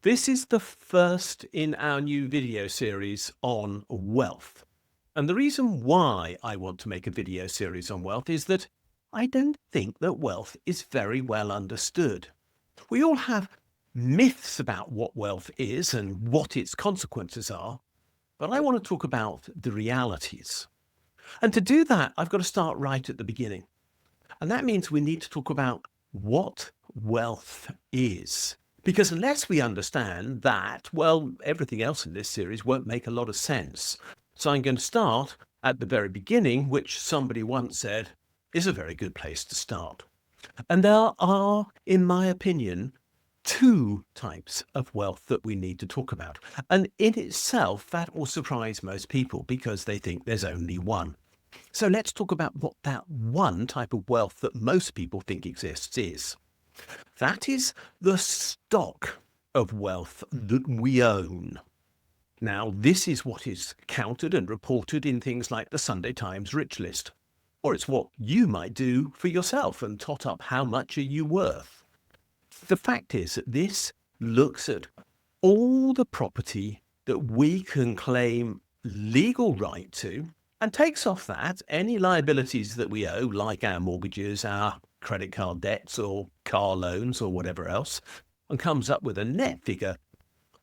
This is the first in our new video series on wealth. And the reason why I want to make a video series on wealth is that I don't think that wealth is very well understood. We all have myths about what wealth is and what its consequences are, but I want to talk about the realities. And to do that, I've got to start right at the beginning. And that means we need to talk about what wealth is. Because unless we understand that, well, everything else in this series won't make a lot of sense. So I'm going to start at the very beginning, which somebody once said is a very good place to start. And there are, in my opinion, two types of wealth that we need to talk about. And in itself, that will surprise most people because they think there's only one. So let's talk about what that one type of wealth that most people think exists is. That is the stock of wealth that we own. Now, this is what is counted and reported in things like the Sunday Times Rich List. Or it's what you might do for yourself and tot up how much are you worth. The fact is that this looks at all the property that we can claim legal right to and takes off that any liabilities that we owe, like our mortgages, our credit card debts or car loans or whatever else, and comes up with a net figure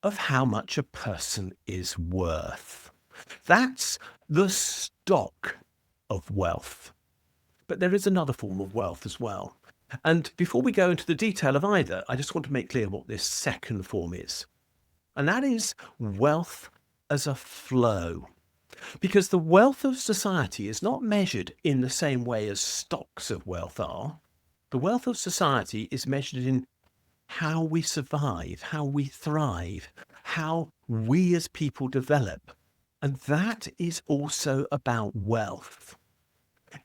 of how much a person is worth. That's the stock of wealth. But there is another form of wealth as well. And before we go into the detail of either, I just want to make clear what this second form is. And that is wealth as a flow. Because the wealth of society is not measured in the same way as stocks of wealth are. The wealth of society is measured in how we survive, how we thrive, how we as people develop. And that is also about wealth.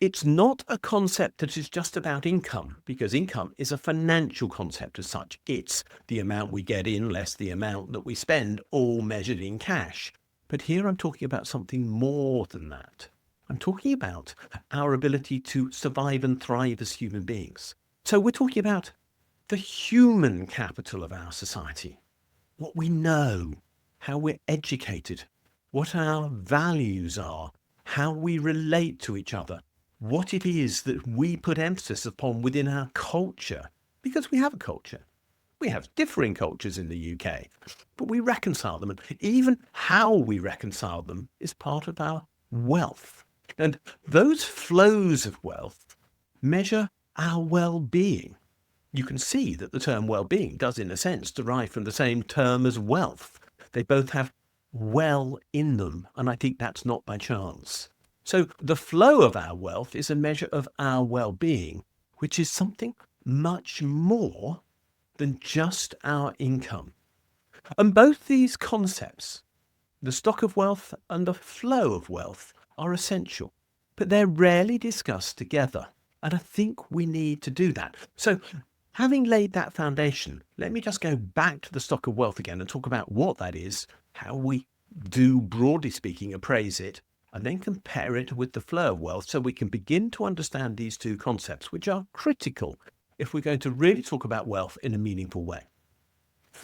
It's not a concept that is just about income, because income is a financial concept as such. It's the amount we get in less the amount that we spend, all measured in cash. But here I'm talking about something more than that. I'm talking about our ability to survive and thrive as human beings. So we're talking about the human capital of our society, what we know, how we're educated, what our values are, how we relate to each other, what it is that we put emphasis upon within our culture, because we have a culture. We have differing cultures in the UK, but we reconcile them, and even how we reconcile them is part of our wealth. And those flows of wealth measure our well-being. You can see that the term well-being does, in a sense, derive from the same term as wealth. They both have well in them, and I think that's not by chance. So the flow of our wealth is a measure of our well-being, which is something much more than just our income. And both these concepts, the stock of wealth and the flow of wealth, are essential, but they're rarely discussed together. And I think we need to do that. So having laid that foundation, let me just go back to the stock of wealth again and talk about what that is, how we do, broadly speaking, appraise it, and then compare it with the flow of wealth so we can begin to understand these two concepts, which are critical if we're going to really talk about wealth in a meaningful way.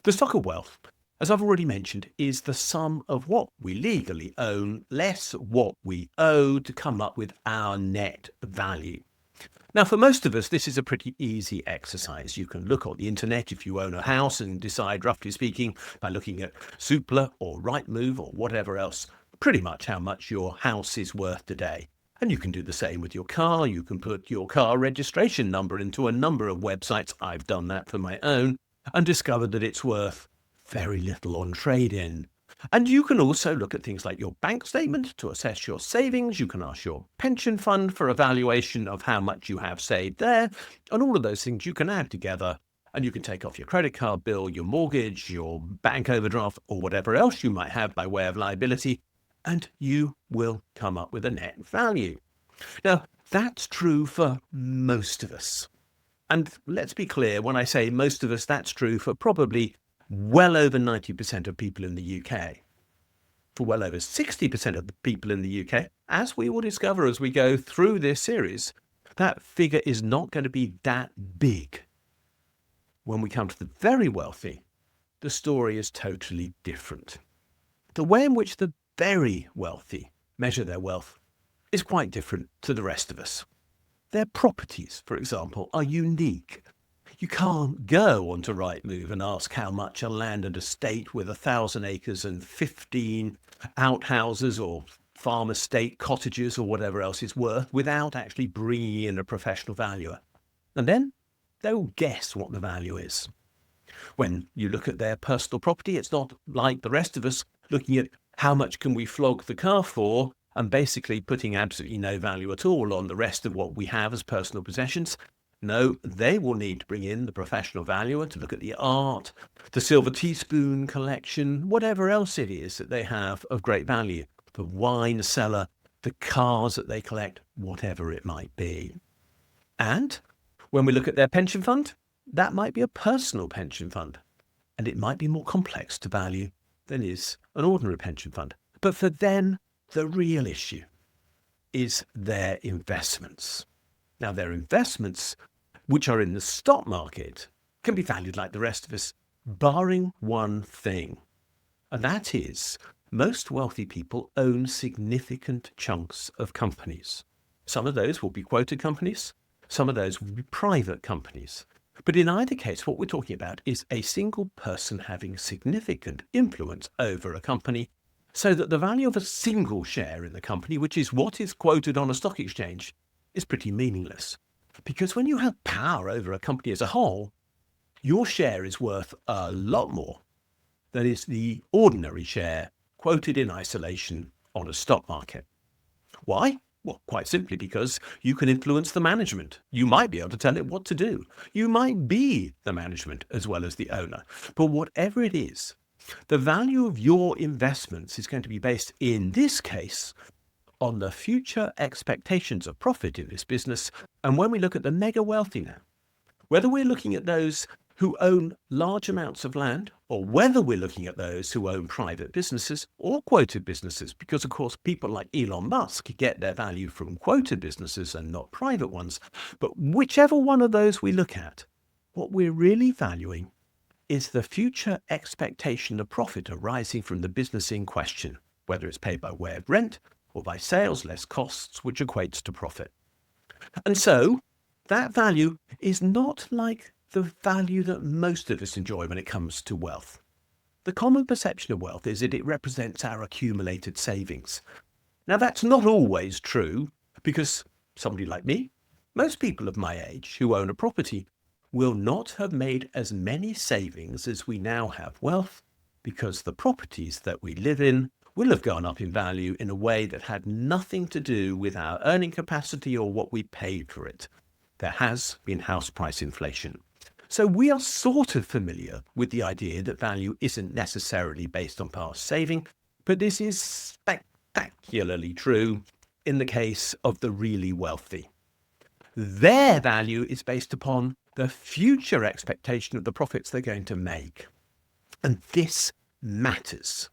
The stock of wealth, as I've already mentioned, is the sum of what we legally own less what we owe to come up with our net value. Now, for most of us, this is a pretty easy exercise. You can look on the internet if you own a house and decide, roughly speaking, by looking at Zoopla or Rightmove or whatever else, pretty much how much your house is worth today. And you can do the same with your car. You can put your car registration number into a number of websites. I've done that for my own and discovered that it's worth very little on trade-in. And you can also look at things like your bank statement to assess your savings. You can ask your pension fund for a valuation of how much you have saved there. And all of those things you can add together, and you can take off your credit card bill, your mortgage, your bank overdraft, or whatever else you might have by way of liability, and you will come up with a net value. Now, that's true for most of us. And let's be clear, when I say most of us, that's true for probably well over 90% of people in the UK. For well over 60% of the people in the UK, as we will discover as we go through this series, that figure is not going to be that big. When we come to the very wealthy, the story is totally different. The way in which the very wealthy measure their wealth is quite different to the rest of us. Their properties, for example, are unique. You can't go onto Rightmove and ask how much a landed estate with 1,000 acres and 15 outhouses or farm estate cottages or whatever else is worth without actually bringing in a professional valuer. And then they'll guess what the value is. When you look at their personal property, it's not like the rest of us looking at how much can we flog the car for and basically putting absolutely no value at all on the rest of what we have as personal possessions. No, they will need to bring in the professional valuer to look at the art, the silver teaspoon collection, whatever else it is that they have of great value, the wine cellar, the cars that they collect, whatever it might be. And when we look at their pension fund, that might be a personal pension fund, and it might be more complex to value than is an ordinary pension fund. But for them, the real issue is their investments. Now, their investments, which are in the stock market, can be valued like the rest of us, barring one thing, and that is most wealthy people own significant chunks of companies. Some of those will be quoted companies, some of those will be private companies. But in either case, what we're talking about is a single person having significant influence over a company, so that the value of a single share in the company, which is what is quoted on a stock exchange, is pretty meaningless. Because when you have power over a company as a whole, your share is worth a lot more than is the ordinary share quoted in isolation on a stock market. Why? Well, quite simply because you can influence the management. You might be able to tell it what to do. You might be the management as well as the owner. But whatever it is, the value of your investments is going to be based, in this case, on the future expectations of profit in this business. And when we look at the mega wealthy now, whether we're looking at those who own large amounts of land, or whether we're looking at those who own private businesses or quoted businesses, because of course people like Elon Musk get their value from quoted businesses and not private ones. But whichever one of those we look at, what we're really valuing is the future expectation of profit arising from the business in question, whether it's paid by way of rent or by sales less costs, which equates to profit. And so that value is not like the value that most of us enjoy when it comes to wealth. The common perception of wealth is that it represents our accumulated savings. Now, that's not always true, because somebody like me, most people of my age who own a property, will not have made as many savings as we now have wealth, because the properties that we live in will have gone up in value in a way that had nothing to do with our earning capacity or what we paid for it. There has been house price inflation. So we are sort of familiar with the idea that value isn't necessarily based on past saving, but this is spectacularly true in the case of the really wealthy. Their value is based upon the future expectation of the profits they're going to make. And this matters,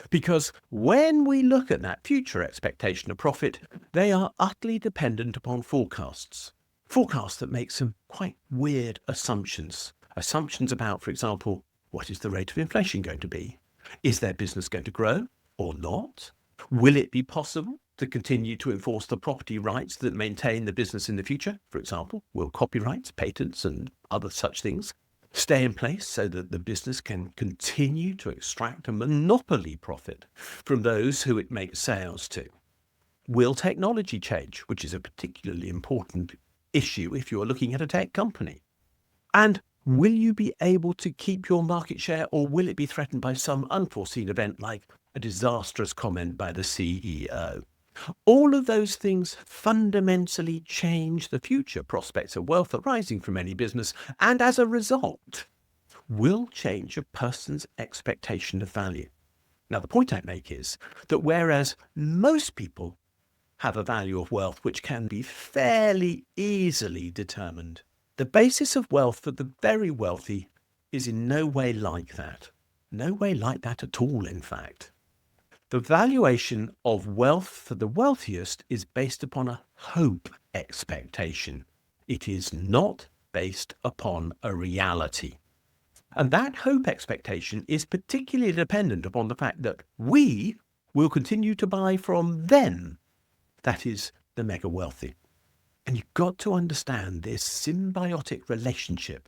because when we look at that future expectation of profit, they are utterly dependent upon forecasts. Forecasts that make some quite weird assumptions. Assumptions about, for example, what is the rate of inflation going to be? Is their business going to grow or not? Will it be possible to continue to enforce the property rights that maintain the business in the future? For example, will copyrights, patents, and other such things stay in place so that the business can continue to extract a monopoly profit from those who it makes sales to? Will technology change, which is a particularly important issue if you're looking at a tech company? And will you be able to keep your market share, or will it be threatened by some unforeseen event like a disastrous comment by the CEO? All of those things fundamentally change the future prospects of wealth arising from any business, and as a result, will change a person's expectation of value. Now, the point I make is that whereas most people have a value of wealth which can be fairly easily determined, the basis of wealth for the very wealthy is in no way like that. No way like that at all, in fact. The valuation of wealth for the wealthiest is based upon a hope expectation. It is not based upon a reality. And that hope expectation is particularly dependent upon the fact that we will continue to buy from them, that is, the mega wealthy. And you've got to understand this symbiotic relationship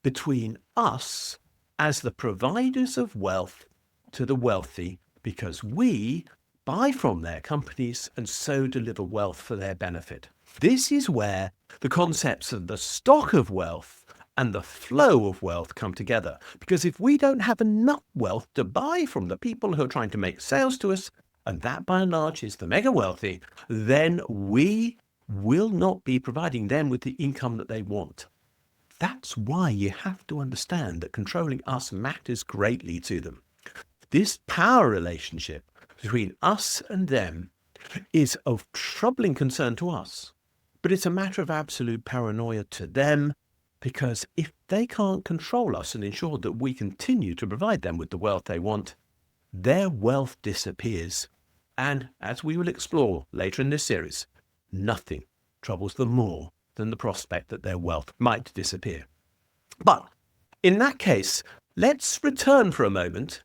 between us as the providers of wealth to the wealthy, because we buy from their companies and so deliver wealth for their benefit. This is where the concepts of the stock of wealth and the flow of wealth come together. Because if we don't have enough wealth to buy from the people who are trying to make sales to us, and that by and large is the mega wealthy, then we will not be providing them with the income that they want. That's why you have to understand that controlling us matters greatly to them. This power relationship between us and them is of troubling concern to us, but it's a matter of absolute paranoia to them, because if they can't control us and ensure that we continue to provide them with the wealth they want, their wealth disappears. And as we will explore later in this series, nothing troubles them more than the prospect that their wealth might disappear. But in that case, let's return for a moment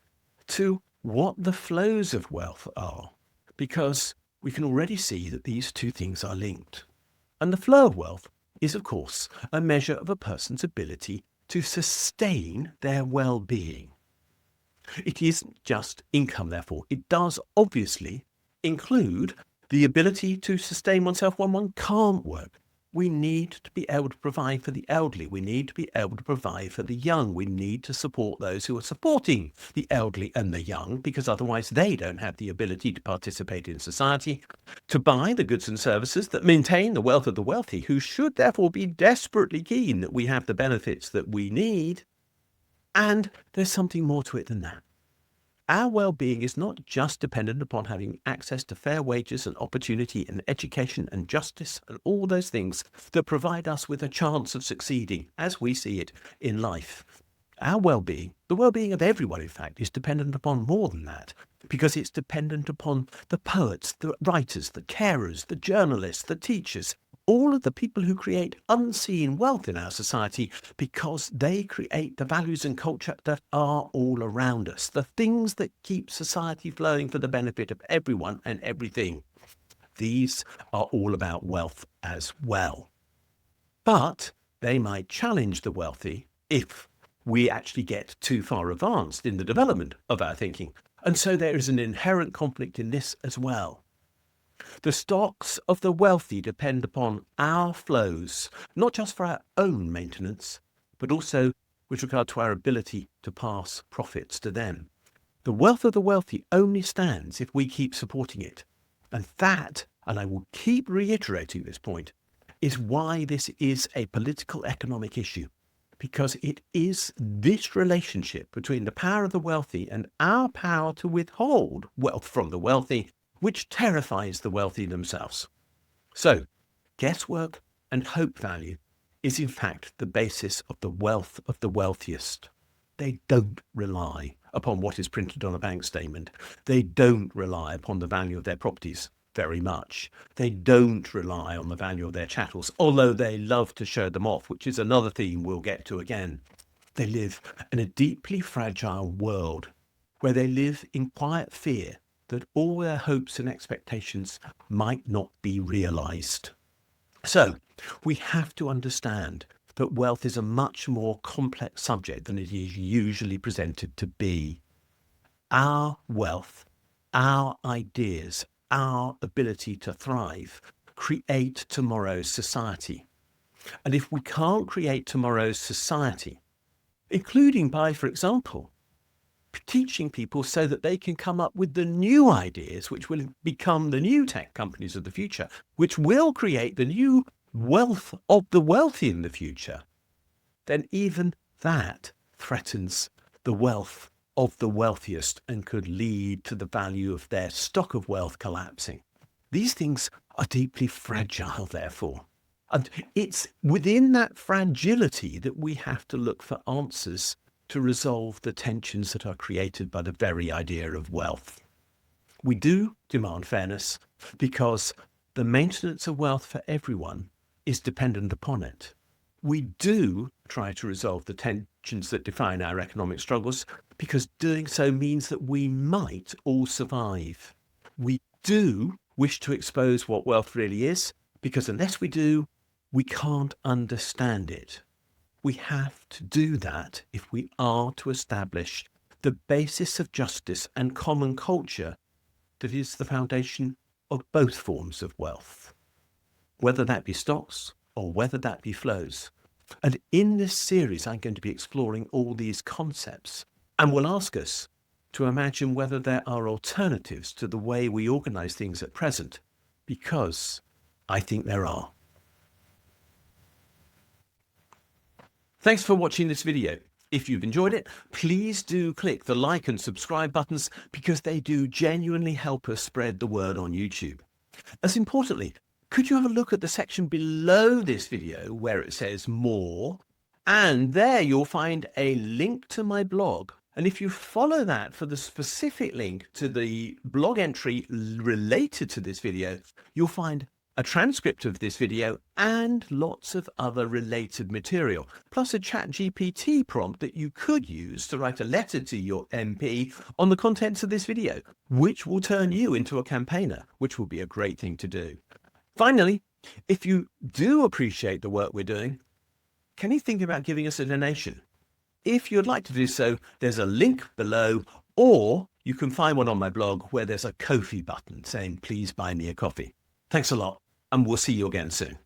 to what the flows of wealth are, because we can already see that these two things are linked. And the flow of wealth is, of course, a measure of a person's ability to sustain their well-being. It isn't just income, therefore. It does obviously include the ability to sustain oneself when one can't work. We need to be able to provide for the elderly. We need to be able to provide for the young. We need to support those who are supporting the elderly and the young, because otherwise they don't have the ability to participate in society, to buy the goods and services that maintain the wealth of the wealthy, who should therefore be desperately keen that we have the benefits that we need. And there's something more to it than that. Our well-being is not just dependent upon having access to fair wages and opportunity and education and justice and all those things that provide us with a chance of succeeding as we see it in life. Our well-being, the well-being of everyone in fact, is dependent upon more than that, because it's dependent upon the poets, the writers, the carers, the journalists, the teachers, all of the people who create unseen wealth in our society, because they create the values and culture that are all around us, the things that keep society flowing for the benefit of everyone and everything. These are all about wealth as well. But they might challenge the wealthy if we actually get too far advanced in the development of our thinking. And so there is an inherent conflict in this as well. The stocks of the wealthy depend upon our flows, not just for our own maintenance, but also with regard to our ability to pass profits to them. The wealth of the wealthy only stands if we keep supporting it. And that, and I will keep reiterating this point, is why this is a political economic issue. Because it is this relationship between the power of the wealthy and our power to withhold wealth from the wealthy which terrifies the wealthy themselves. So, guesswork and hope value is in fact the basis of the wealth of the wealthiest. They don't rely upon what is printed on a bank statement. They don't rely upon the value of their properties very much. They don't rely on the value of their chattels, although they love to show them off, which is another theme we'll get to again. They live in a deeply fragile world where they live in quiet fear that all their hopes and expectations might not be realized. So we have to understand that wealth is a much more complex subject than it is usually presented to be. Our wealth, our ideas, our ability to thrive create tomorrow's society. And if we can't create tomorrow's society, including by, for example, teaching people so that they can come up with the new ideas which will become the new tech companies of the future, which will create the new wealth of the wealthy in the future, then even that threatens the wealth of the wealthiest and could lead to the value of their stock of wealth collapsing. These things are deeply fragile, therefore. And it's within that fragility that we have to look for answers to resolve the tensions that are created by the very idea of wealth. We do demand fairness because the maintenance of wealth for everyone is dependent upon it. We do try to resolve the tensions that define our economic struggles, because doing so means that we might all survive. We do wish to expose what wealth really is, because unless we do, we can't understand it. We have to do that if we are to establish the basis of justice and common culture that is the foundation of both forms of wealth, whether that be stocks or whether that be flows. And in this series, I'm going to be exploring all these concepts and will ask us to imagine whether there are alternatives to the way we organize things at present, because I think there are. Thanks for watching this video. If you've enjoyed it, please do click the like and subscribe buttons, because they do genuinely help us spread the word on YouTube. As importantly, could you have a look at the section below this video where it says more, and there you'll find a link to my blog. And if you follow that for the specific link to the blog entry related to this video, you'll find a transcript of this video and lots of other related material, plus a ChatGPT prompt that you could use to write a letter to your MP on the contents of this video, which will turn you into a campaigner, which will be a great thing to do. Finally, if you do appreciate the work we're doing, can you think about giving us a donation? If you'd like to do so, there's a link below, or you can find one on my blog where there's a Ko-fi button saying, please buy me a coffee. Thanks a lot, and we'll see you again soon.